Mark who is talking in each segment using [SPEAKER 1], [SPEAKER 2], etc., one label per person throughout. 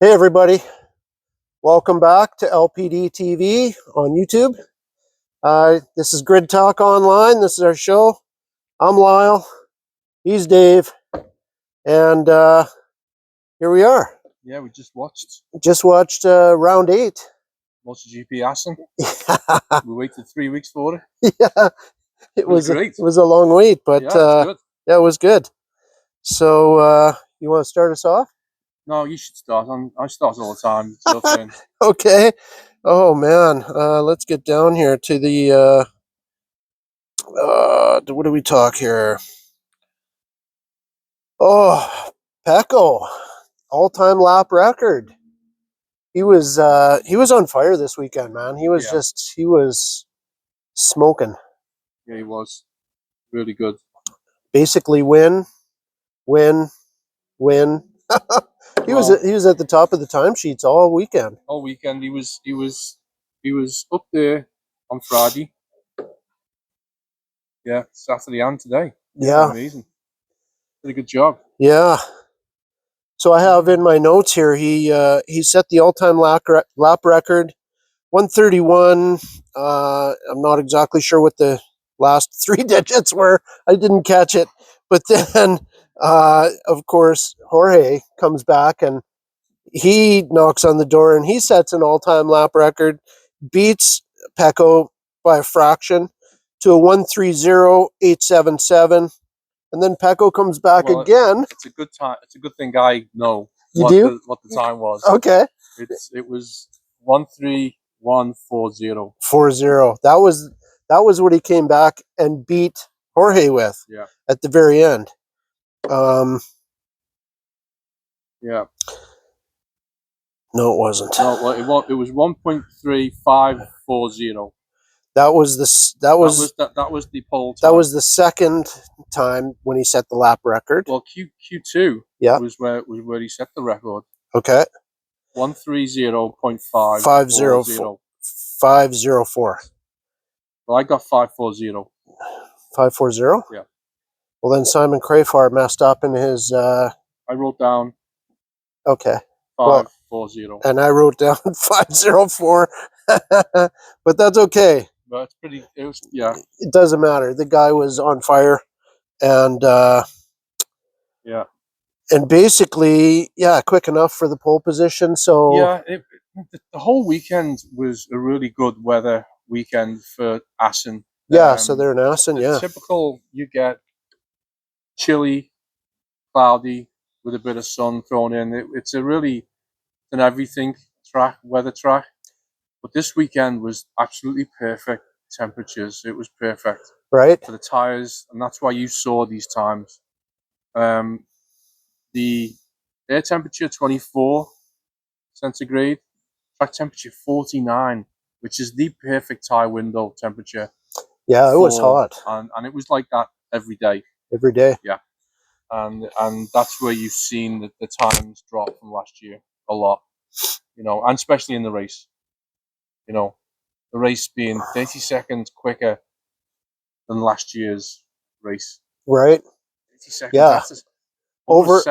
[SPEAKER 1] Hey everybody, welcome back to LPD TV on YouTube. This is Grid Talk Online. This is our show. I'm Lyle, he's Dave, and here we are.
[SPEAKER 2] Yeah, we just watched
[SPEAKER 1] round 8.
[SPEAKER 2] MotoGP Assen. We waited 3 weeks for it.
[SPEAKER 1] Yeah,
[SPEAKER 2] it was great.
[SPEAKER 1] It was a long wait, but
[SPEAKER 2] yeah, good.
[SPEAKER 1] Yeah, it was good. So you want to start us off?
[SPEAKER 2] No, you should start. I start all the time. It's your turn.
[SPEAKER 1] Okay. Oh man, let's get down here to the what do we talk here? Oh, Pecco, all-time lap record. He was on fire this weekend, man. He was smoking.
[SPEAKER 2] Yeah, he was really good.
[SPEAKER 1] Basically win. He was at the top of the timesheets all weekend.
[SPEAKER 2] All weekend he was up there on Friday. Yeah, Saturday and today.
[SPEAKER 1] Yeah.
[SPEAKER 2] Amazing. Did a good job.
[SPEAKER 1] Yeah. So I have in my notes here, he set the all-time lap record, 131. I'm not exactly sure what the last 3 digits were. I didn't catch it. But then, of course, Jorge comes back and he knocks on the door and he sets an all-time lap record, beats Pecco by a fraction to a 1:30.877. And then Pecco comes back again.
[SPEAKER 2] It's a good time. It's a good thing I know
[SPEAKER 1] what
[SPEAKER 2] the time was.
[SPEAKER 1] Okay.
[SPEAKER 2] It was 1:31:40.
[SPEAKER 1] 40. That was what he came back and beat Jorge with.
[SPEAKER 2] Yeah.
[SPEAKER 1] At the very end.
[SPEAKER 2] Yeah.
[SPEAKER 1] No, it wasn't.
[SPEAKER 2] No, well, it was 1.3540.
[SPEAKER 1] That was the
[SPEAKER 2] pole time.
[SPEAKER 1] That was the second time when he set the lap record.
[SPEAKER 2] Well, Q2 was where he set the record.
[SPEAKER 1] Okay.
[SPEAKER 2] 130.504.
[SPEAKER 1] 504.
[SPEAKER 2] Well, I got 540.
[SPEAKER 1] 540?
[SPEAKER 2] Yeah.
[SPEAKER 1] Well, then Simon Crafar messed up in his.
[SPEAKER 2] I wrote down.
[SPEAKER 1] Okay.
[SPEAKER 2] 540.
[SPEAKER 1] And I wrote down 504. But that's okay.
[SPEAKER 2] But it's pretty. Yeah.
[SPEAKER 1] It doesn't matter. The guy was on fire, and
[SPEAKER 2] yeah.
[SPEAKER 1] And basically, quick enough for the pole position. So
[SPEAKER 2] yeah, the whole weekend was a really good weather weekend for Assen.
[SPEAKER 1] Yeah, so they're in Assen. Yeah.
[SPEAKER 2] Typical. You get chilly, cloudy with a bit of sun thrown in. It's a really an everything weather track. But this weekend was absolutely perfect temperatures. It was perfect.
[SPEAKER 1] Right.
[SPEAKER 2] For the tires, and that's why you saw these times. The air temperature 24 centigrade, track temperature 49, which is the perfect tire window temperature.
[SPEAKER 1] Yeah, it was hot.
[SPEAKER 2] And it was like that every day.
[SPEAKER 1] Every day.
[SPEAKER 2] Yeah. And that's where you've seen the times drop from last year a lot, and especially in the race. The race being 30 seconds quicker than last year's race.
[SPEAKER 1] Right.
[SPEAKER 2] 30 seconds.
[SPEAKER 1] Yeah.
[SPEAKER 2] Over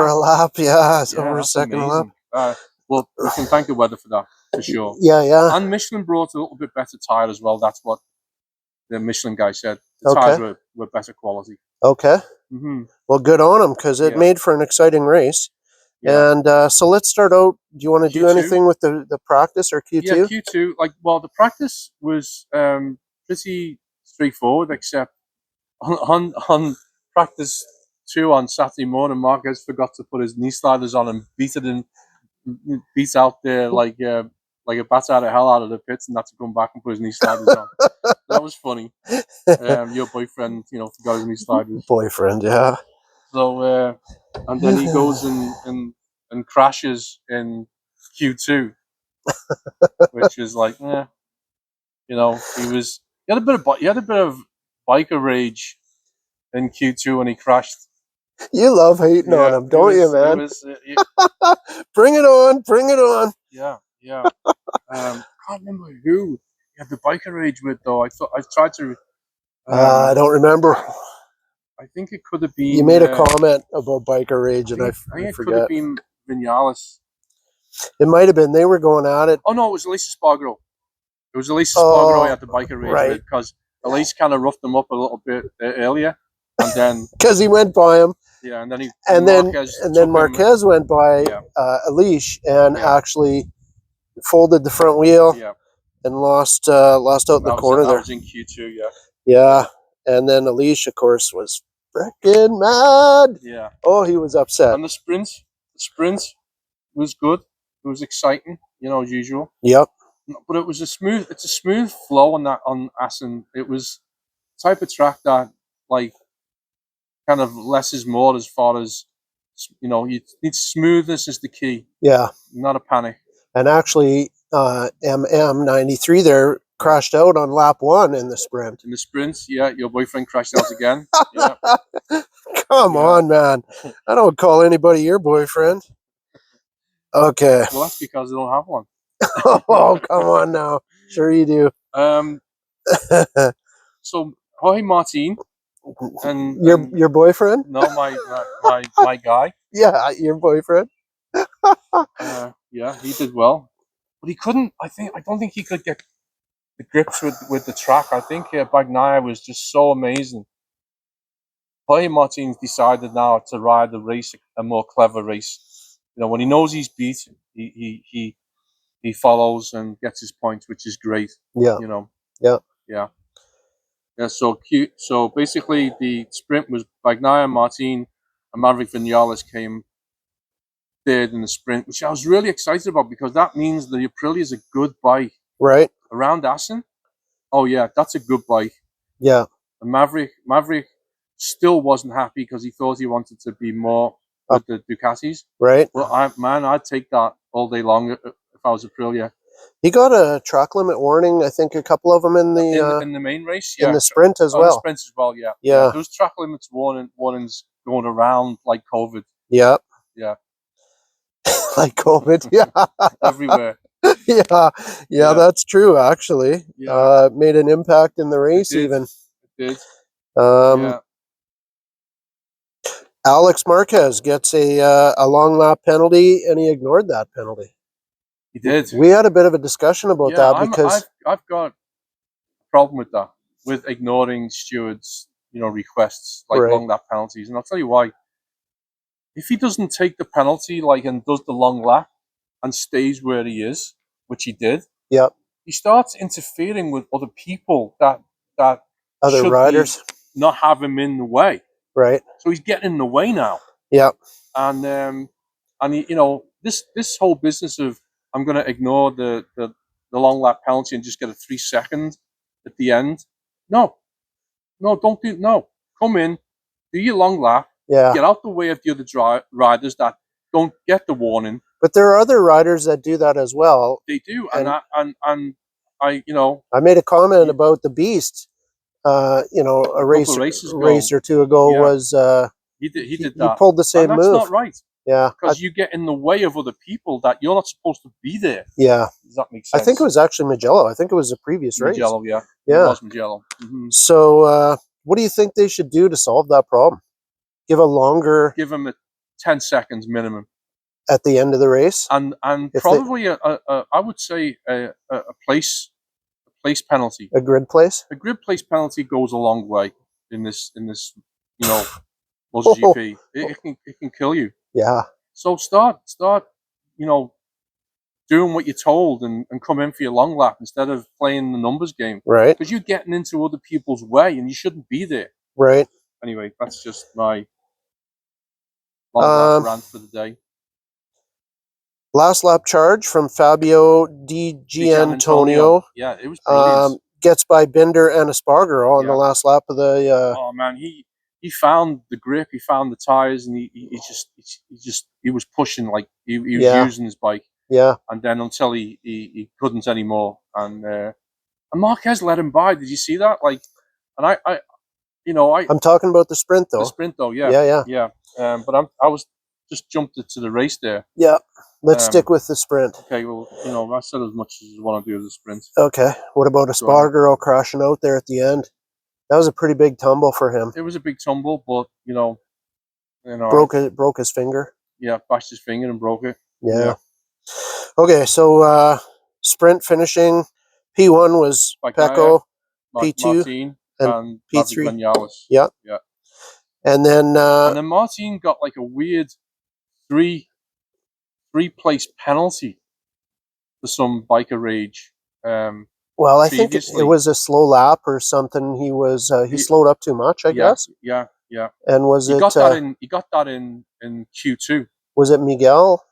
[SPEAKER 1] a lap. Yeah, it's over a second
[SPEAKER 2] amazing.
[SPEAKER 1] lap.
[SPEAKER 2] Well, we can thank the weather for that, for sure.
[SPEAKER 1] Yeah.
[SPEAKER 2] And Michelin brought a little bit better tire as well. That's what the Michelin guy said. The tires were better quality.
[SPEAKER 1] Okay.
[SPEAKER 2] Mm-hmm.
[SPEAKER 1] Well, good on them, because it made for an exciting race. Yeah. And so let's start out. Do you want to do anything with the practice or Q2?
[SPEAKER 2] Yeah, Q2. The practice was pretty straightforward, except on practice 2 on Saturday morning, Marquez forgot to put his knee sliders on and beat out there like a bat out of hell out of the pits, and had to come back and put his knee sliders on. That was funny. Your boyfriend, forgot his knee sliders.
[SPEAKER 1] Boyfriend, yeah.
[SPEAKER 2] So and then he goes and crashes in Q2, which is like, he had a bit of biker rage in Q2 when he crashed.
[SPEAKER 1] You love hating on him, don't you, man? Bring it on.
[SPEAKER 2] Yeah. Can't remember who he had the biker rage with, though. I tried to.
[SPEAKER 1] I don't remember.
[SPEAKER 2] I think it could have been.
[SPEAKER 1] You made a comment about biker rage, and I
[SPEAKER 2] think it
[SPEAKER 1] forget.
[SPEAKER 2] could have been Vinales.
[SPEAKER 1] It might have been. They were going at it.
[SPEAKER 2] Oh no, it was Elise Spargo. It was Elise Spargo he had the biker race
[SPEAKER 1] right.
[SPEAKER 2] with, because Elise kind of roughed him up a little bit earlier, and then
[SPEAKER 1] Because he went by him.
[SPEAKER 2] Yeah, and then
[SPEAKER 1] Marquez went by Elish and actually folded the front wheel and lost out in the corner there.
[SPEAKER 2] That was in Q2,
[SPEAKER 1] Yeah, and then Elish, of course, was freaking mad.
[SPEAKER 2] Yeah.
[SPEAKER 1] Oh, he was upset.
[SPEAKER 2] And the sprint was good. It was exciting, as usual.
[SPEAKER 1] Yep.
[SPEAKER 2] But it's a smooth flow on Assen. It was the type of track that, like, kind of less is more, as far as, you need smoothness is the key.
[SPEAKER 1] Yeah.
[SPEAKER 2] Not a panic.
[SPEAKER 1] And actually, MM93 there crashed out on lap 1 in the sprint.
[SPEAKER 2] In the sprint, yeah, your boyfriend crashed out again. Yeah.
[SPEAKER 1] Come on, man. I don't call anybody your boyfriend. Okay.
[SPEAKER 2] Well, that's because I don't have one.
[SPEAKER 1] Oh, come on now. Sure you do.
[SPEAKER 2] So Jorge Martin and
[SPEAKER 1] your boyfriend?
[SPEAKER 2] No, my guy.
[SPEAKER 1] Yeah, your boyfriend.
[SPEAKER 2] Yeah, he did well, but he couldn't. I don't think he could get the grips with the track. I think Bagnaia was just so amazing. Jorge Martin's decided now to ride the race a more clever race. When he knows he's beat, he follows and gets his points, which is great.
[SPEAKER 1] Yeah.
[SPEAKER 2] Yeah. So cute. So basically, the sprint was Bagnaia, Martin, and Maverick Vinales came third in the sprint, which I was really excited about, because that means the Aprilia is a good bike.
[SPEAKER 1] Right.
[SPEAKER 2] Around Assen. Oh yeah, that's a good bike.
[SPEAKER 1] Yeah.
[SPEAKER 2] And Maverick still wasn't happy, because he thought he wanted to be more with the Ducatis.
[SPEAKER 1] Right.
[SPEAKER 2] Well, I'd take that all day long if I was Aprilia.
[SPEAKER 1] He got a track limit warning. I think a couple of them in
[SPEAKER 2] the main race,
[SPEAKER 1] in the sprint as well.
[SPEAKER 2] In the sprint as well, yeah.
[SPEAKER 1] Yeah.
[SPEAKER 2] Those track limits warnings going around like COVID.
[SPEAKER 1] Yeah.
[SPEAKER 2] Yeah.
[SPEAKER 1] Like COVID. Yeah.
[SPEAKER 2] Everywhere.
[SPEAKER 1] Yeah, that's true. Actually, it made an impact in the race. Even
[SPEAKER 2] it did.
[SPEAKER 1] Alex Marquez gets a long lap penalty, and he ignored that penalty.
[SPEAKER 2] He did.
[SPEAKER 1] We had a bit of a discussion about that, because
[SPEAKER 2] I've got a problem with that, with ignoring stewards, requests, like long lap penalties, and I'll tell you why. If he doesn't take the penalty, and does the long lap and stays where he is, which he did, he starts interfering with other people that
[SPEAKER 1] other riders
[SPEAKER 2] not have him in the way.
[SPEAKER 1] Right.
[SPEAKER 2] So he's getting in the way now.
[SPEAKER 1] Yeah.
[SPEAKER 2] And he, this whole business of, I'm going to ignore the long lap penalty and just get a 3 second at the end. No, don't do. No, come in, do your long lap.
[SPEAKER 1] Yeah.
[SPEAKER 2] Get out the way of the other riders that don't get the warning.
[SPEAKER 1] But there are other riders that do that as well.
[SPEAKER 2] They do, and I
[SPEAKER 1] I made a comment about the Beast. A race or two ago was
[SPEAKER 2] he did
[SPEAKER 1] He
[SPEAKER 2] that.
[SPEAKER 1] pulled the same
[SPEAKER 2] and
[SPEAKER 1] move.
[SPEAKER 2] That's not right.
[SPEAKER 1] Yeah,
[SPEAKER 2] because you get in the way of other people that you're not supposed to be there.
[SPEAKER 1] Yeah.
[SPEAKER 2] Does that make sense?
[SPEAKER 1] I think it was actually Magello. I think it was a previous race.
[SPEAKER 2] Magello, yeah.
[SPEAKER 1] Yeah.
[SPEAKER 2] It was Magello. Mm-hmm.
[SPEAKER 1] So what do you think they should do to solve that problem? Give
[SPEAKER 2] him a 10 seconds minimum
[SPEAKER 1] at the end of the race,
[SPEAKER 2] and probably I would say a place penalty,
[SPEAKER 1] a grid place.
[SPEAKER 2] A grid place penalty goes a long way in this MotoGP. It can kill you.
[SPEAKER 1] Yeah.
[SPEAKER 2] So start doing what you're told and come in for your long lap instead of playing the numbers game.
[SPEAKER 1] Right.
[SPEAKER 2] Because you're getting into other people's way and you shouldn't be there.
[SPEAKER 1] Right.
[SPEAKER 2] Anyway, that's just my long lap rant for the day.
[SPEAKER 1] Last lap charge from Fabio Di Gianantonio.
[SPEAKER 2] Yeah, it was brilliant.
[SPEAKER 1] Gets by Binder and Espargaro on the last lap of the.
[SPEAKER 2] Oh man, he found the grip, he found the tires, and he was pushing, like he was using his bike.
[SPEAKER 1] Yeah.
[SPEAKER 2] And then until he couldn't anymore, and Marquez let him by. Did you see that? I'm
[SPEAKER 1] talking about the sprint though.
[SPEAKER 2] The sprint though, yeah. But I was just jumped to the race there.
[SPEAKER 1] Yeah. Let's stick with the sprint.
[SPEAKER 2] Okay, well, I said as much as you want to do with the sprint.
[SPEAKER 1] Okay. What about Espargaro crashing out there at the end? That was a pretty big tumble for him.
[SPEAKER 2] It was a big tumble, but
[SPEAKER 1] broke his finger.
[SPEAKER 2] Yeah, bashed his finger and broke it.
[SPEAKER 1] Yeah. Okay, so sprint finishing, P1 was Pecco, P2
[SPEAKER 2] Martin,
[SPEAKER 1] and
[SPEAKER 2] and Maverick
[SPEAKER 1] P3.
[SPEAKER 2] Vinales.
[SPEAKER 1] Yeah.
[SPEAKER 2] Yeah.
[SPEAKER 1] And then
[SPEAKER 2] Martin got like a weird three place penalty for some biker rage.
[SPEAKER 1] well, I think it
[SPEAKER 2] Previously,
[SPEAKER 1] was a slow lap or something. He
[SPEAKER 2] he,
[SPEAKER 1] slowed up too much, I guess.
[SPEAKER 2] yeah.
[SPEAKER 1] And
[SPEAKER 2] He got that in. He got that in Q2.
[SPEAKER 1] was it Miguel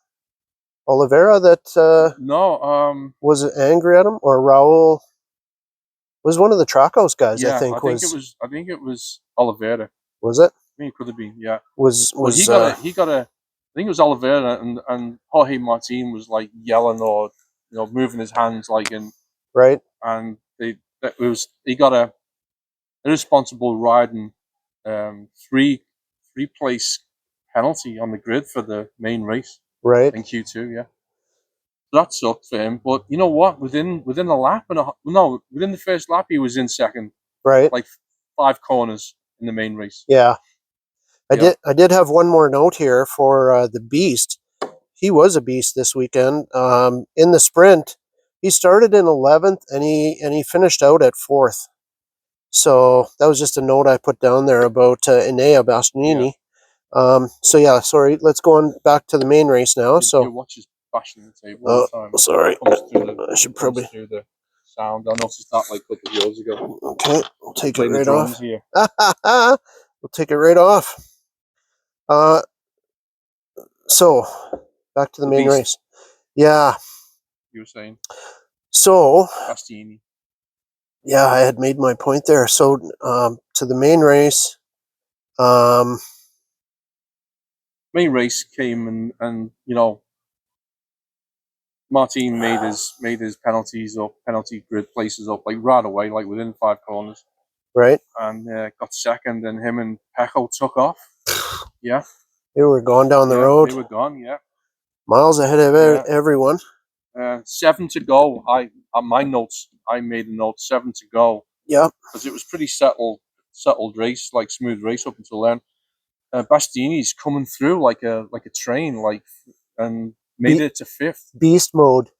[SPEAKER 1] Oliveira that
[SPEAKER 2] No,
[SPEAKER 1] was angry at him, or Raul? Was one of the Trackhouse guys? I
[SPEAKER 2] yeah,
[SPEAKER 1] think was
[SPEAKER 2] I think it was Oliveira.
[SPEAKER 1] was it?
[SPEAKER 2] I think it could have been. Yeah,
[SPEAKER 1] Was
[SPEAKER 2] but he got a. I think it was Oliveira, and Jorge Martin was like yelling or moving his hands like
[SPEAKER 1] right,
[SPEAKER 2] and he got a irresponsible riding three place penalty on the grid for the main race
[SPEAKER 1] right,
[SPEAKER 2] in Q2. Yeah, so that sucked for him. But you know what? Within a lap no, within the first lap he was in second,
[SPEAKER 1] right.
[SPEAKER 2] like 5 corners in the main race.
[SPEAKER 1] Yeah,
[SPEAKER 2] Yeah,
[SPEAKER 1] I did have one more note here for the Beast. He was a beast this weekend. In the sprint, he started in 11th and he finished out at 4th. So that was just a note I put down there about Enea
[SPEAKER 2] yeah.
[SPEAKER 1] Bastianini. So yeah, sorry. Let's go on back to the main race now.
[SPEAKER 2] Your
[SPEAKER 1] So,
[SPEAKER 2] watch is bashing the table all the time.
[SPEAKER 1] sorry. I should
[SPEAKER 2] It comes
[SPEAKER 1] probably.
[SPEAKER 2] through the sound. I noticed that like a couple of years ago.
[SPEAKER 1] Okay, we'll take it
[SPEAKER 2] Playing the
[SPEAKER 1] right off.
[SPEAKER 2] drums here.
[SPEAKER 1] We'll take it right off. Uh, so back to the main
[SPEAKER 2] Beast,
[SPEAKER 1] race. Yeah.
[SPEAKER 2] you were saying.
[SPEAKER 1] So
[SPEAKER 2] Bastianini.
[SPEAKER 1] yeah, I had made my point there. So to the main race.
[SPEAKER 2] Main race came and Martin made his penalty grid places up like right away, like within 5 corners,
[SPEAKER 1] Right.
[SPEAKER 2] and got second. And him and Pecco took off. Yeah,
[SPEAKER 1] They were going down the
[SPEAKER 2] yeah,
[SPEAKER 1] road,
[SPEAKER 2] they were gone. Yeah,
[SPEAKER 1] miles ahead of
[SPEAKER 2] yeah.
[SPEAKER 1] everyone.
[SPEAKER 2] 7 to go. On my notes, I made a note 7 to go
[SPEAKER 1] Yeah.
[SPEAKER 2] because it was pretty settled race, like smooth race up until then. Bastiani's coming through like a train, like and made it to 5th.
[SPEAKER 1] Beast mode.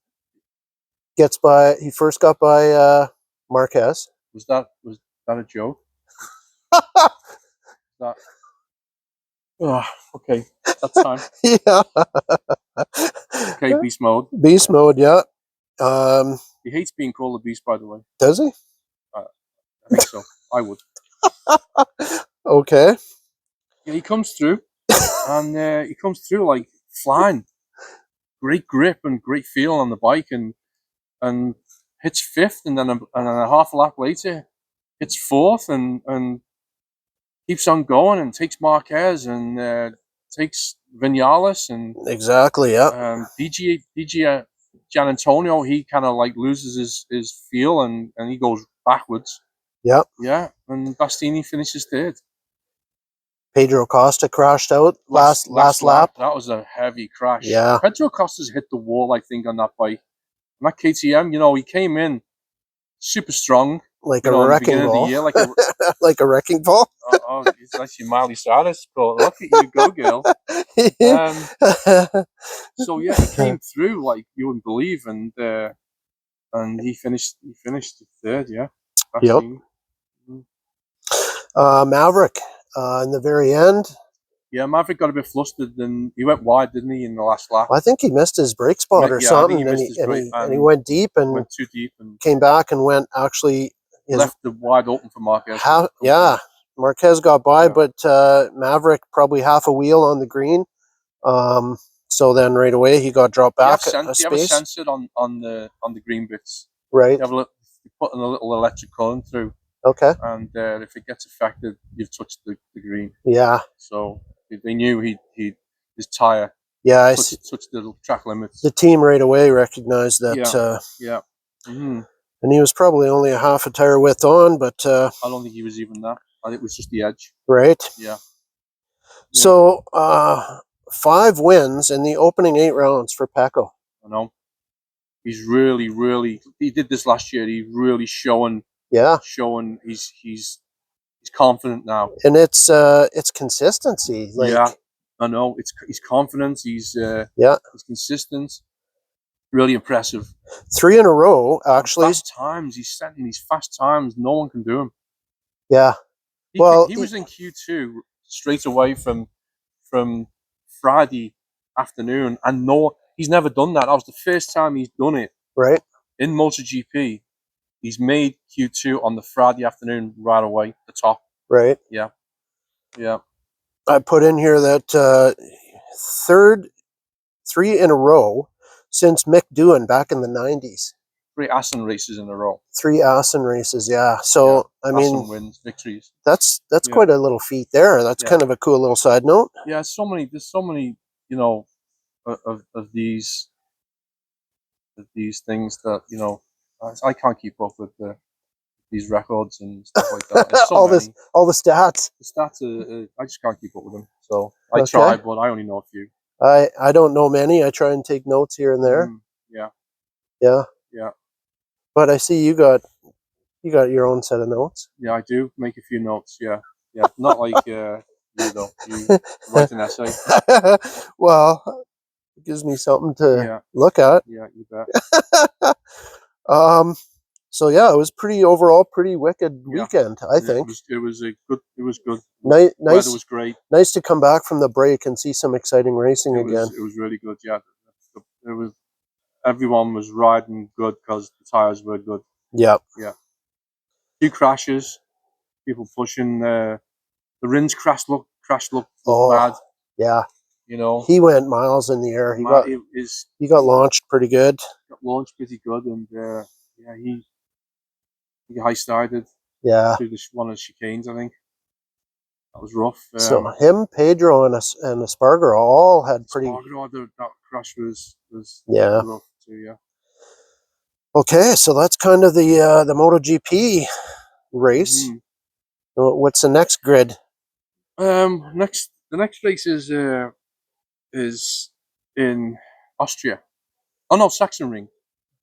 [SPEAKER 1] Gets by. He first got by Marquez.
[SPEAKER 2] Was that a joke? That oh, okay. That's time.
[SPEAKER 1] Yeah.
[SPEAKER 2] Okay, beast mode.
[SPEAKER 1] Beast mode. Yeah.
[SPEAKER 2] He hates being called a beast, by the way.
[SPEAKER 1] Does he?
[SPEAKER 2] I think so. I would.
[SPEAKER 1] Okay.
[SPEAKER 2] Yeah, he comes through, and he comes through like flying. Great grip and great feel on the bike, and hits 5th, and then a half a lap later hits 4th, and keeps on going and takes Marquez and takes Vinales and
[SPEAKER 1] Exactly. Yeah.
[SPEAKER 2] DG Gian Antonio. He kind of like loses his feel and he goes backwards.
[SPEAKER 1] Yep.
[SPEAKER 2] Yeah, and Bastianini finishes 3rd.
[SPEAKER 1] Pedro Costa crashed out last lap.
[SPEAKER 2] That was a heavy crash.
[SPEAKER 1] Yeah.
[SPEAKER 2] Pedro Costa's hit the wall, I think, on that bike. And that KTM, he came in super strong.
[SPEAKER 1] Like
[SPEAKER 2] in
[SPEAKER 1] a
[SPEAKER 2] the
[SPEAKER 1] wrecking
[SPEAKER 2] beginning of the
[SPEAKER 1] ball.
[SPEAKER 2] year,
[SPEAKER 1] like a wrecking ball.
[SPEAKER 2] It's actually Miley Cyrus, but look at you go, girl. So yeah, he came through like you wouldn't believe, and he finished 3rd. Yeah,
[SPEAKER 1] Yep. Maverick in the very end.
[SPEAKER 2] Yeah, Maverick got a bit flustered, and he went wide, didn't he, in the last lap?
[SPEAKER 1] I think he missed his brake spot or something,
[SPEAKER 2] I think he missed his brake,
[SPEAKER 1] and he went deep and
[SPEAKER 2] went too deep, and
[SPEAKER 1] came back and went actually
[SPEAKER 2] left the wide open for Marquez.
[SPEAKER 1] Yeah, Marquez got by, but Maverick probably half a wheel on the green. So then right away he got dropped back a
[SPEAKER 2] you have a
[SPEAKER 1] space.
[SPEAKER 2] sensor on the green bits,
[SPEAKER 1] right?
[SPEAKER 2] You put in a little electric current through.
[SPEAKER 1] Okay.
[SPEAKER 2] And if it gets affected, you've touched the green.
[SPEAKER 1] Yeah.
[SPEAKER 2] So they knew his tire.
[SPEAKER 1] Yeah, I
[SPEAKER 2] touched the track limits.
[SPEAKER 1] The team right away recognized that.
[SPEAKER 2] Yeah. Mm-hmm.
[SPEAKER 1] And he was probably only a half a tire width on, but
[SPEAKER 2] I don't think he was even that. I think it was just the edge.
[SPEAKER 1] Right.
[SPEAKER 2] Yeah.
[SPEAKER 1] So 5 wins in the opening 8 rounds for Pecco.
[SPEAKER 2] I know. He's really. He did this last year. He's really showing.
[SPEAKER 1] Yeah.
[SPEAKER 2] Showing he's confident now.
[SPEAKER 1] And it's consistency. Like,
[SPEAKER 2] yeah. I know. He's confident. He's consistent. Really impressive.
[SPEAKER 1] 3 in a row, actually.
[SPEAKER 2] Fast times. He's setting these fast times. No one can do him.
[SPEAKER 1] Yeah.
[SPEAKER 2] He was in Q2 straight away from Friday afternoon, and he's never done that. That was the first time he's done it.
[SPEAKER 1] Right.
[SPEAKER 2] In MotoGP, he's made Q2 on the Friday afternoon right away, the top.
[SPEAKER 1] Right.
[SPEAKER 2] Yeah. Yeah.
[SPEAKER 1] I put in here that 3 in a row since Mick Doohan back in the 90s.
[SPEAKER 2] 3 Assen races in a row.
[SPEAKER 1] 3 Assen races, yeah. So, I mean,
[SPEAKER 2] Assen wins, victories.
[SPEAKER 1] That's quite a little feat there. That's kind of a cool little side note.
[SPEAKER 2] Yeah, there's so many, you know, of these things that, you know, I can't keep up with these records and stuff like that. There's so
[SPEAKER 1] all
[SPEAKER 2] many.
[SPEAKER 1] all the stats.
[SPEAKER 2] The stats I just can't keep up with them. So I try, but I only know a few.
[SPEAKER 1] I don't know many. I try and take notes here and there.
[SPEAKER 2] Yeah.
[SPEAKER 1] Yeah.
[SPEAKER 2] Yeah.
[SPEAKER 1] But I see you got your own set of notes.
[SPEAKER 2] Yeah, I do make a few notes. Yeah. Yeah. Not like you though. You write an essay.
[SPEAKER 1] Well, it gives me something to look at.
[SPEAKER 2] Yeah, you bet.
[SPEAKER 1] So yeah, it was overall pretty wicked weekend, I think.
[SPEAKER 2] It was good.
[SPEAKER 1] Nice.
[SPEAKER 2] Weather was great.
[SPEAKER 1] Nice to come back from the break and see some exciting racing again.
[SPEAKER 2] It was really good. Yeah, everyone was riding good because the tires were good.
[SPEAKER 1] Yeah.
[SPEAKER 2] Yeah. 2 crashes, people pushing. The Rins crash looked bad.
[SPEAKER 1] Yeah.
[SPEAKER 2] You know,
[SPEAKER 1] he went miles in the air. He got launched pretty good.
[SPEAKER 2] Got launched pretty good, and yeah, he high sided.
[SPEAKER 1] Yeah.
[SPEAKER 2] Through one of the chicanes, I think. That was rough.
[SPEAKER 1] So him, Pedro, and Espargaro all had pretty.
[SPEAKER 2] That crash was rough too. Yeah.
[SPEAKER 1] Okay, so that's kind of the MotoGP race. What's the next grid?
[SPEAKER 2] The next race is in Austria. Oh no, Sachsenring.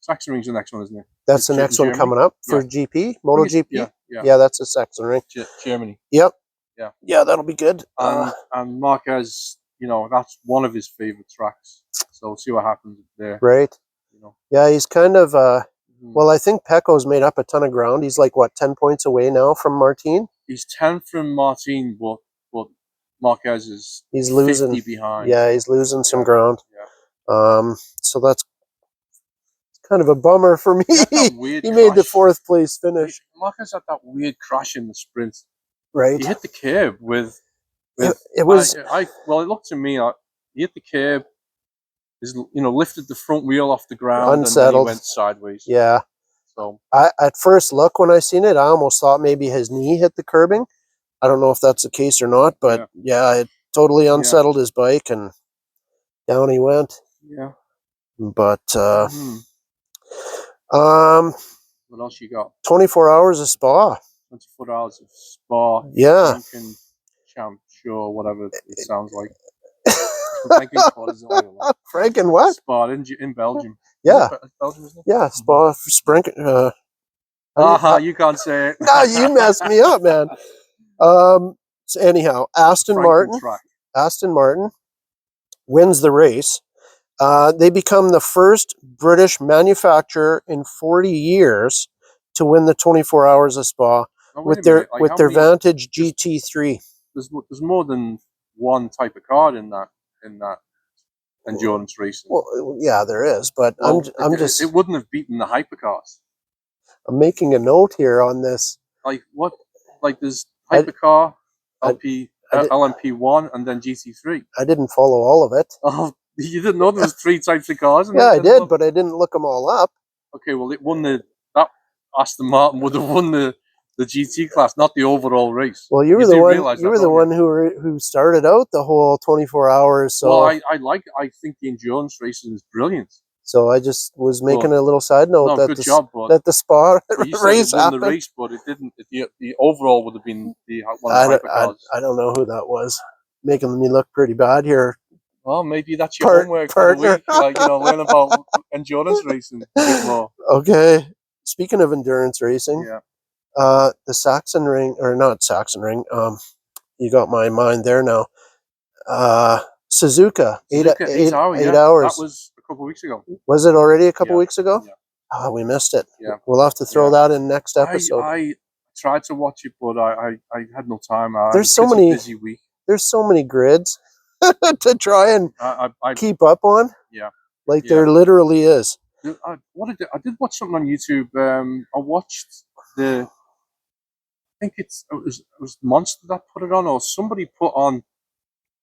[SPEAKER 2] Sachsenring's the next one, isn't it?
[SPEAKER 1] That's the next one coming up for GP, MotoGP. Yeah, that's a Sachsenring.
[SPEAKER 2] Germany.
[SPEAKER 1] Yep.
[SPEAKER 2] Yeah.
[SPEAKER 1] Yeah, that'll be good.
[SPEAKER 2] And Marquez, you know, that's one of his favorite tracks. So we'll see what happens there.
[SPEAKER 1] Right.
[SPEAKER 2] You know.
[SPEAKER 1] Yeah, he's kind of well, I think Pecco's made up a ton of ground. He's like, what, 10 points away now from Martin?
[SPEAKER 2] He's 10 from Martin, but Marquez is
[SPEAKER 1] losing
[SPEAKER 2] 50 behind.
[SPEAKER 1] Yeah, he's losing some ground. Yeah. So that's kind of a bummer for me. He made the 4th place finish.
[SPEAKER 2] Marquez had that weird crash in the sprint.
[SPEAKER 1] Right.
[SPEAKER 2] He hit the curb with
[SPEAKER 1] it was
[SPEAKER 2] well, it looked to me like he hit the curb, lifted the front wheel off the ground,
[SPEAKER 1] unsettled,
[SPEAKER 2] and then he went sideways.
[SPEAKER 1] Yeah.
[SPEAKER 2] So
[SPEAKER 1] at first look, when I seen it, I almost thought maybe his knee hit the curbing. I don't know if that's the case or not, but yeah, it totally unsettled his bike, and down he went.
[SPEAKER 2] Yeah.
[SPEAKER 1] But
[SPEAKER 2] what else you got?
[SPEAKER 1] 24 hours of Spa.
[SPEAKER 2] 24 hours of Spa.
[SPEAKER 1] Yeah.
[SPEAKER 2] Champ, sure, whatever it sounds like.
[SPEAKER 1] Franken what?
[SPEAKER 2] Spa in Belgium.
[SPEAKER 1] Yeah.
[SPEAKER 2] Belgium, isn't it?
[SPEAKER 1] Yeah, Spa Sprinken.
[SPEAKER 2] You can't say it.
[SPEAKER 1] No, you messed me up, man. So anyhow, Aston Martin wins the race. They become the first British manufacturer in 40 years to win the 24 hours of Spa with their Vantage GT3.
[SPEAKER 2] There's more than one type of car in that endurance racing.
[SPEAKER 1] Well, yeah, there is, but
[SPEAKER 2] it wouldn't have beaten the hypercars.
[SPEAKER 1] I'm making a note here on this.
[SPEAKER 2] Like what? Like there's hypercar, LMP1, and then GT3.
[SPEAKER 1] I didn't follow all of it.
[SPEAKER 2] Oh, you didn't know there was 3 types of cars?
[SPEAKER 1] Yeah, I did, but I didn't look them all up.
[SPEAKER 2] Okay, well, it won that Aston Martin would have won the GT class, not the overall race.
[SPEAKER 1] Well, you were the one. You were the one who started out the whole 24 hours. So
[SPEAKER 2] well, I think the endurance racing is brilliant.
[SPEAKER 1] So I just was making a little side note that the Spa race happened.
[SPEAKER 2] The race, but it didn't. The overall would have been one of the hypercars.
[SPEAKER 1] I don't know who that was. Making me look pretty bad here.
[SPEAKER 2] Well, maybe that's your homework for the week. Like, learn about endurance racing a bit more.
[SPEAKER 1] Okay. Speaking of endurance racing, the Sachsenring, or not Sachsenring, you got my mind there now. Suzuka, 8 hours.
[SPEAKER 2] That was couple of weeks ago.
[SPEAKER 1] Was it already a couple weeks ago?
[SPEAKER 2] Yeah.
[SPEAKER 1] Oh, we missed it.
[SPEAKER 2] Yeah.
[SPEAKER 1] We'll have to throw that in next episode.
[SPEAKER 2] I tried to watch it, but I had no time.
[SPEAKER 1] There's so
[SPEAKER 2] pretty
[SPEAKER 1] many
[SPEAKER 2] busy week.
[SPEAKER 1] There's so many grids to try and keep up on.
[SPEAKER 2] Yeah.
[SPEAKER 1] Like there literally is.
[SPEAKER 2] I did watch something on YouTube. I watched I think it was Monster that put it on, or somebody put on